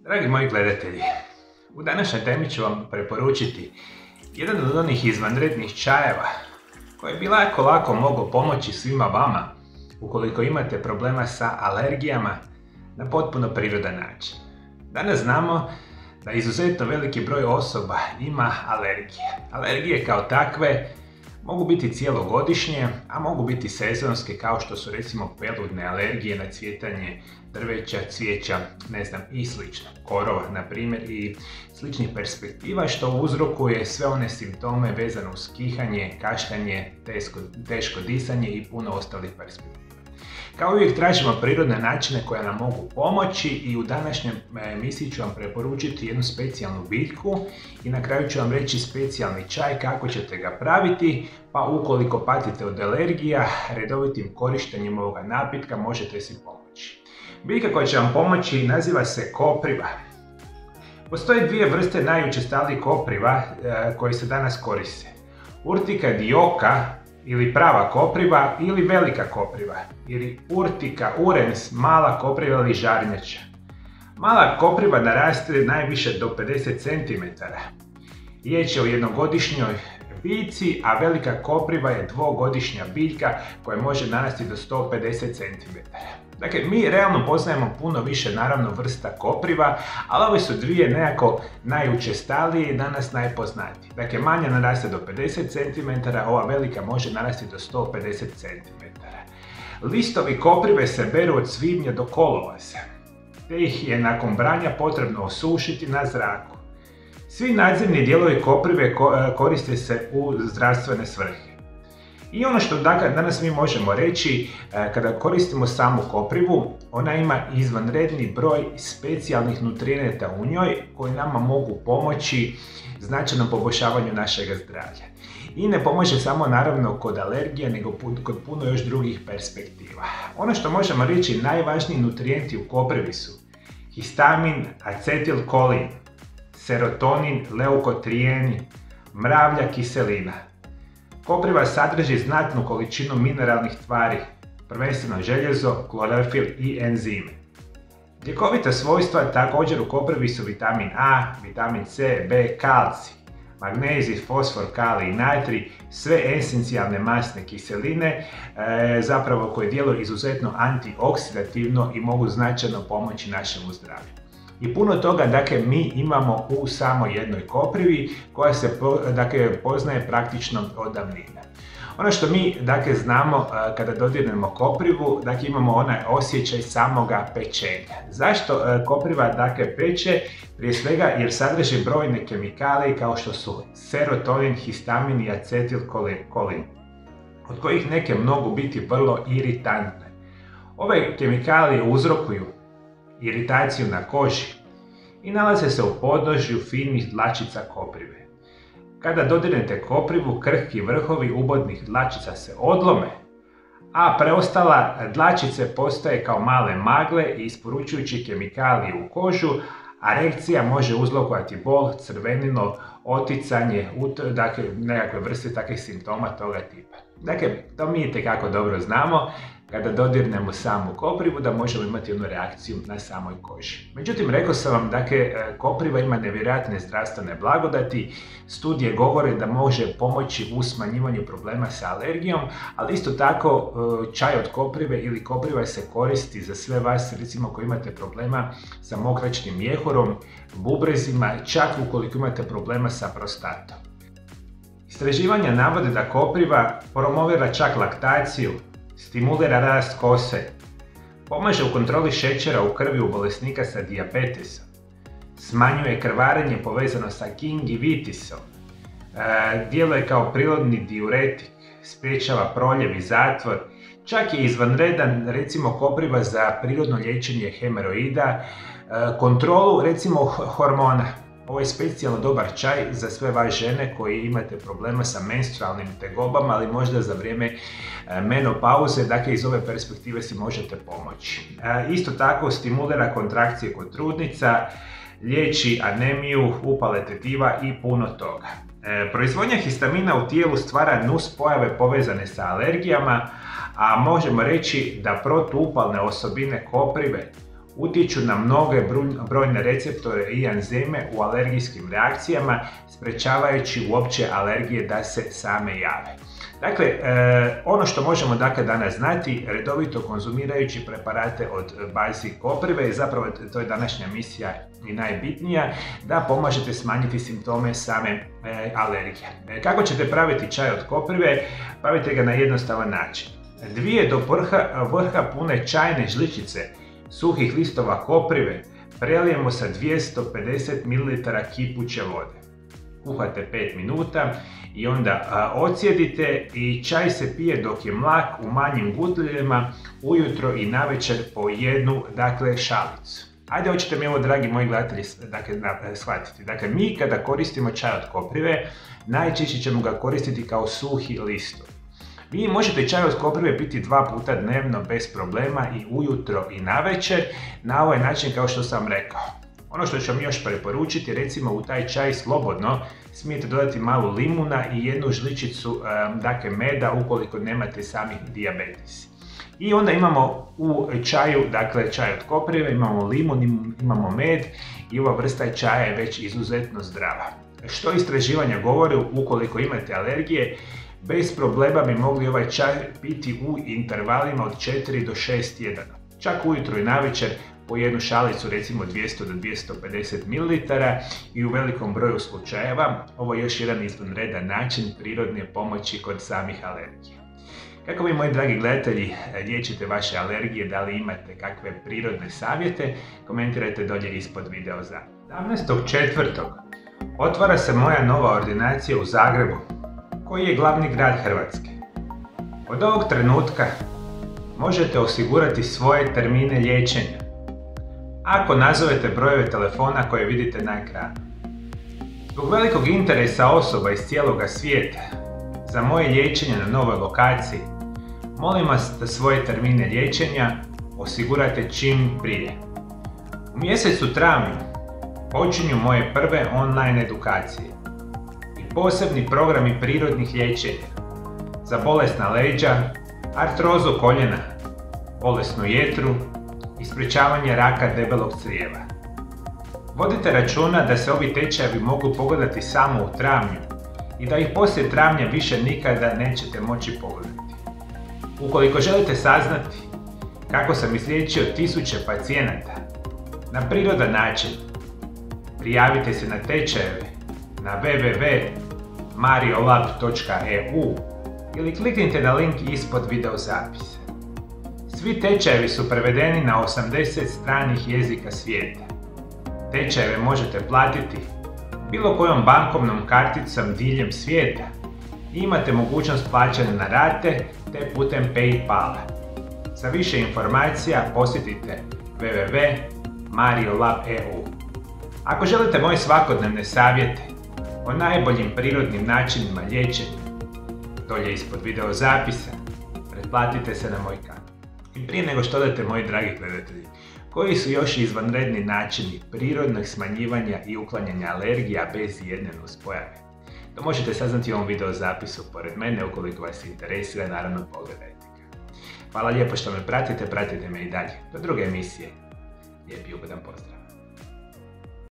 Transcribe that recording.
Dragi moji gledatelji, u današnjoj temi ću vam preporučiti jedan od onih izvanrednih čajeva koji bi lako mogao pomoći svima vama ukoliko imate problema sa alergijama na potpuno prirodan način. Danas znamo da izuzetno veliki broj osoba ima alergije. Alergije kao takve mogu biti cijelogodišnje, a mogu biti sezonske kao što su recimo peludne alergije na cvjetanje drveća, cvijeća, i slično. Korova, na primjer, i sličnih perspektiva što uzrokuje sve one simptome vezane uz kihanje, kašljanje, teško disanje i puno ostalih perspektiva. Kao uvijek tražimo prirodne načine koje nam mogu pomoći i u današnjoj emisiji ću vam preporučiti jednu specijalnu biljku i na kraju ću vam reći specijalni čaj kako ćete ga praviti, pa ukoliko patite od alergija, redovitim korištenjem ovoga napitka možete si pomoći. Biljka koja će vam pomoći naziva se kopriva. Postoje dvije vrste najučestalijih kopriva koje se danas koriste. Urtica dioica ili prava kopriva ili velika kopriva ili Urtica urens mala kopriva ili žarnjača. Mala kopriva naraste najviše do 50 cm. Riječ je o jednogodišnjoj biljci, a velika kopriva je dvogodišnja biljka koja može narasti do 150 cm. Dakle, mi realno poznajemo puno više vrsta kopriva, ali ove su dvije nekako najučestalije i danas najpoznatije. Dakle, manja naraste do 50 cm, ova velika može narasti do 150 cm. Listovi koprive se beru od svibnja do kolovoza, te ih je nakon branja potrebno osušiti na zraku. Svi nadzemni dijelovi koprive koriste se u zdravstvene svrhe. I ono što danas mi možemo reći, kada koristimo samu koprivu, ona ima izvanredni broj specijalnih nutrijenata u njoj koji nama mogu pomoći značajnom poboljšavanju našeg zdravlja. I ne pomože samo kod alergije, nego kod puno još drugih perspektiva. Ono što možemo reći, najvažniji nutrijenti u koprivi su histamin, acetilkolin, serotonin, leukotrijeni, mravlja kiselina. Kopriva sadrži znatnu količinu mineralnih tvari, prvenstveno željezo, klorofil i enzime. Ljekovita svojstva također u koprivi su vitamin A, vitamin C, B, kalcij, magnezij, fosfor, kalij i natrij, sve esencijalne masne kiseline koje djeluju izuzetno antioksidativno i mogu značajno pomoći našemu zdravlju. I puno toga mi imamo u samo jednoj koprivi koja se poznaje praktično od davnine. Ono što mi znamo kada dodirnemo koprivu, imamo onaj osjećaj samoga pečenja. Zašto kopriva peče? Prije svega jer sadrži brojne kemikalije kao što su serotonin, histamin i acetilkolin, od kojih neke mogu biti vrlo iritantne. Ove kemikalije uzrokuju iritaciju na koži i nalaze se u podnožju finih dlačica koprive. Kada dodirnete koprivu, krhki vrhovi ubodnih dlačica se odlome, a preostala dlačice postaje kao male magle isporučujući kemikalije u kožu, a reakcija može uzrokovati bol, crvenilo, oticanje, nekakve vrste takvih simptoma toga tipa. To mi itekako dobro znamo kada dodirnemo samu koprivu da možemo imati jednu reakciju na samoj koži. Međutim, rekao sam vam, kopriva ima nevjerojatne zdravstvene blagodati, studije govore da može pomoći u smanjivanju problema sa alergijom, ali isto tako čaj od koprive ili kopriva se koristi za sve vas, recimo koji imate problema sa mokraćnim mjehorom, bubrezima, čak ukoliko imate problema sa prostatom. Istraživanja navode da kopriva promovira čak laktaciju, stimulira rast kose, pomaže u kontroli šećera u krvi u bolesnika sa dijabetesom, smanjuje krvarenje povezano sa gingivitisom, djeluje kao prirodni diuretik, sprječava proljev i zatvor, čak je izvanredan recimo kopriva za prirodno liječenje hemoroida, kontrolu recimo hormona. Ovo je specijalno dobar čaj za sve vas žene koji imate problema sa menstrualnim tegobama, ali možda za vrijeme menopauze, iz ove perspektive si možete pomoći. Isto tako stimulira kontrakcije kod trudnica, liječi anemiju, upale tetiva i puno toga. Proizvodnja histamina u tijelu stvara nuspojave povezane sa alergijama, a možemo reći da protuupalne osobine koprive utječu na mnoge brojne receptore i enzime u alergijskim reakcijama, sprečavajući uopće alergije da se same jave. Dakle, ono što možemo danas znati, redovito konzumirajući preparate od bazi koprive, i zapravo to je današnja misija i najbitnija, da pomažete smanjiti simptome same alergije. Kako ćete praviti čaj od koprive? Pravite ga na jednostavan način. 2 do vrha pune čajne žličice suhih listova koprive prelijemo sa 250 ml kipuće vode. Kuhate 5 minuta i onda ocijedite i čaj se pije dok je mlak u manjim gutljevima ujutro i navečer po jednu šalicu. Ajde, hoćete mi ovo, dragi moji gledatelji, shvatiti. Dakle, mi kada koristimo čaj od koprive, najčešće ćemo ga koristiti kao suhi listovi. Vi možete čaj od koprive piti 2 puta dnevno bez problema, i ujutro i navečer, na ovaj način kao što sam rekao. Ono što ću vam još preporučiti, recimo u taj čaj slobodno smijete dodati malo limuna i 1 žličicu meda ukoliko nemate sami dijabetes. I onda imamo u čaju, čaj od koprive, imamo limun, imamo med, i ova vrsta čaja je već izuzetno zdrava. Što istraživanja govore, ukoliko imate alergije, bez problema bi mogli ovaj čaj piti u intervalima od 4 do 6 tjedana. Čak ujutro i navečer po jednu šalicu, recimo 200 do 250 ml, i u velikom broju slučajeva ovo je još jedan izvanredan način prirodne pomoći kod samih alergija. Kako vi, moji dragi gledatelji, liječite vaše alergije, da li imate kakve prirodne savjete, komentirajte dolje ispod video za. 17.4. otvara se moja nova ordinacija u Zagrebu, koji je glavni grad Hrvatske. Od ovog trenutka možete osigurati svoje termine liječenja ako nazovete brojeve telefona koje vidite na ekranu. Zbog velikog interesa osoba iz cijeloga svijeta za moje liječenje na novoj lokaciji, molim vas da svoje termine liječenja osigurate čim prije. U mjesecu travnju počinju moje prve online edukacije i posebni programi prirodnih liječenja za bolesna leđa, artrozu koljena, bolesnu jetru i sprječavanje raka debelog crijeva. Vodite računa da se ovi tečajevi mogu pogledati samo u travnju i da ih poslije travnja više nikada nećete moći pogledati. Ukoliko želite saznati kako sam izliječio 1000 pacijenata na prirodan način, prijavite se na tečajeve na www.mariolab.eu ili kliknite na link ispod video zapisa. Svi tečajevi su prevedeni na 80 stranih jezika svijeta. Tečajeve možete platiti bilo kojom bankovnom karticom diljem svijeta i imate mogućnost plaćanja na rate te putem PayPala. Za više informacija posjetite www.mariolab.eu. Ako želite moje svakodnevne savjete o najboljim prirodnim načinima liječenja, dolje ispod video zapisa pretplatite se na moj kanal. I prije nego što odete, moji dragi gledatelji, koji su još izvanredni načini prirodnog smanjivanja i uklanjanja alergija bez jedne nuspojave? To možete saznati u ovom video zapisu pored mene, ukoliko vas interesira, naravno pogledajte ga. Hvala lijepo što me pratite me i dalje. Do druge emisije. Lijep i ugodan pozdrav.